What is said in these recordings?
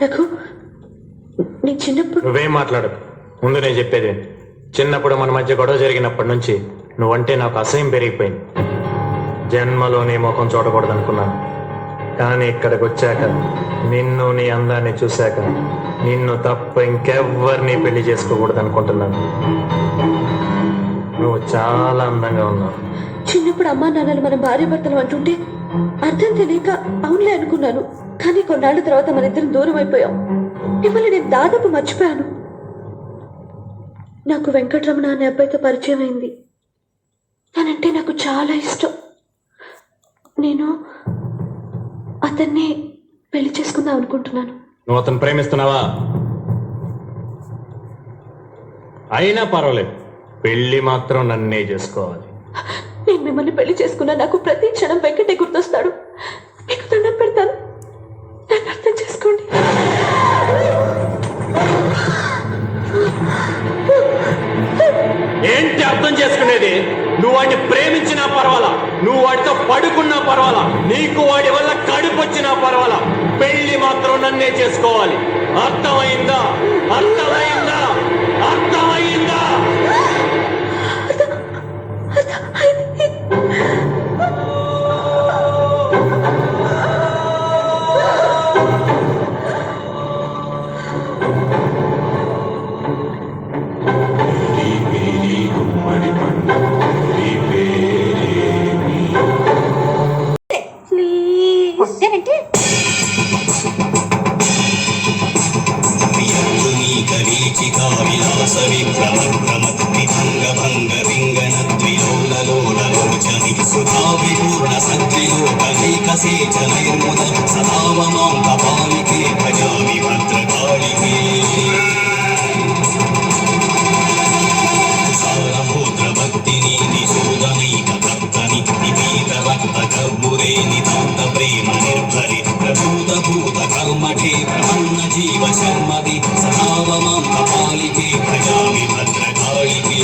నాకు నేను చిన్నప్పుడు నువ్వేం మాట్లాడకు. ముందు నేను చెప్పేది, చిన్నప్పుడు మన మధ్య గొడవ జరిగినప్పటి నుంచి నువ్వంటే నాకు అసహ్యం పెరిగిపోయింది. జన్మలో నీ ముఖం చూడకూడదు అనుకున్నాను, కానీ ఇక్కడికి వచ్చాక నిన్ను నీ అందాన్ని చూశాక నిన్ను తప్ప ఇంకెవ్వరిని పెళ్లి చేసుకోకూడదు అనుకుంటున్నాను. నువ్వు చాలా అందంగా ఉన్నావు. చిన్నప్పుడు అమ్మా నాన్నలు మన భార్య భర్తలు అంటుంటే అర్థం తెలియక అవునులే అనుకున్నాను. కానీ కొన్నాళ్ళ తర్వాత మన ఇద్దరం దూరం అయిపోయాం. మిమ్మల్ని నేను దాదాపు మర్చిపోయాను. నాకు వెంకటరమణ అనే అబ్బాయితో పరిచయం అయింది. తనంటే నాకు చాలా ఇష్టం. నేను అతన్ని పెళ్లి చేసుకుందాం అనుకుంటున్నాను. నువ్వు అతను ప్రేమిస్తున్నావా? అయినా పర్వాలేదు, పెళ్లి మాత్రం నన్నే చేసుకోవాలి. నేను మిమ్మల్ని పెళ్లి చేసుకున్నా నాకు ప్రతి క్షణం వెంకటే గుర్తొస్తాడు. మీకు దండం పెడతాను, నన్ను అర్థం చేసుకోండి. ఏంటి అర్థం చేసుకునేది? నువ్వు వాడిని ప్రేమించినా పర్వాలా, నువ్వు వాడితో పడుకున్నా పర్వాలా, నీకు వాడి వల్ల కడుపు వచ్చినా పర్వాలా, పెళ్లి మాత్రం నన్నే చేసుకోవాలి. అర్థమైందా? అర్థమైందా? అర్థమైందా? వస్తేనంటే జీవ శర్మది సదావమాం కపాలికే ప్రజామి భద్రకాళికే.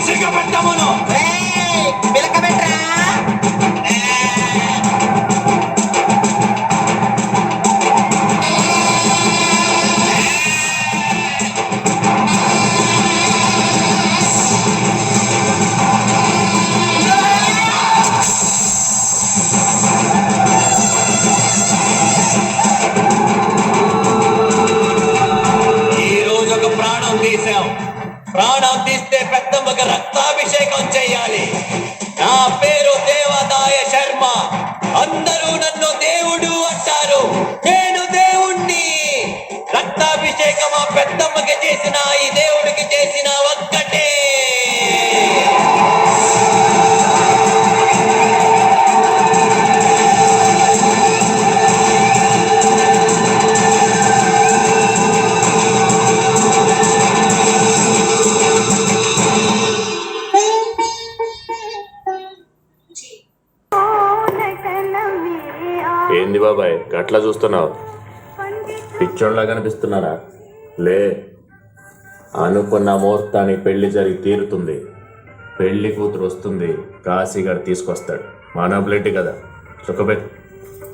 సిగ్గబెట్టమును పిలకబెట్రా. ప్రాణం తీస్తే పెద్దమ్మకి రక్తాభిషేకం చెయ్యాలి. నా పేరు దేవదాయ శర్మ. అందరూ నన్ను దేవుడు అంటారు, నేను దేవుణ్ణి. రక్తాభిషేకం ఆ పెద్దమ్మకి చేసిన ఈ దేవుడికి చేసిన ఒక్కటే. ఏంది బాబాయ్ గట్లా చూస్తున్నావు? పిచ్చోళ్ళగా కనిపిస్తున్నారా? లే, అనుకున్న ముహూర్తానికి పెళ్లి జరిగి తీరుతుంది. పెళ్లి కూతురు వస్తుంది, కాశీగాడు తీసుకొస్తాడు. మన బ్లడ్ కదా, చుక్కబెట్టు.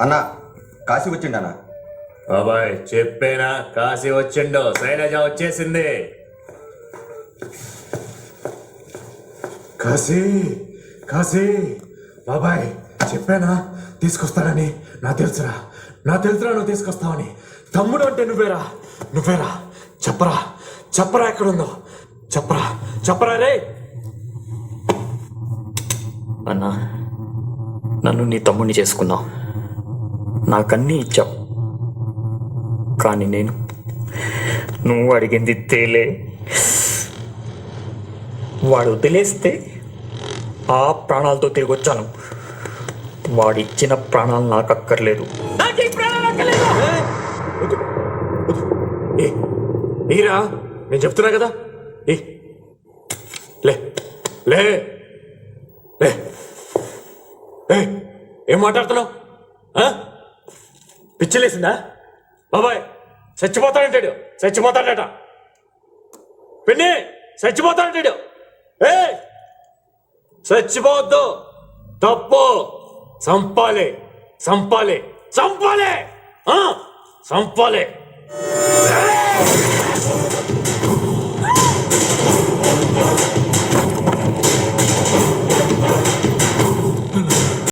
అన్నా కాశీ వచ్చిండు అన్న. బాబాయ్ చెప్పేనా, కాశీ వచ్చిండో, శైలజ వచ్చేసింది. కాశీ కాశీ బాబాయ్ చెప్పానా తీసుకొస్తానని. నాకు తెలుసురా నువ్వు తీసుకొస్తావని. తమ్ముడు అంటే నువ్వేరా చెప్పరా ఎక్కడుందో చెప్పరా రే. అన్నా, నన్ను నీ తమ్ముడిని చేసుకున్నావు, నాకన్నీ ఇచ్చావు. కానీ నువ్వు అడిగింది తేలే. వాడు వదిలేస్తే ఆ ప్రాణాలతో తిరిగి వచ్చాను. వాడిచ్చిన ప్రాణాలు నాకు అక్కర్లేదు. ఏరా నేను చెప్తున్నా కదా. లే లే లే ఏం మాట్లాడుతున్నావు? పిచ్చలేసిందా? బాబాయ్ చచ్చిపోతాడట. పిన్ని చచ్చిపోతాడంటాడు. చచ్చిపోవద్దు, తప్పు. సంపాలి చంపాలి ఆ, చంపాలి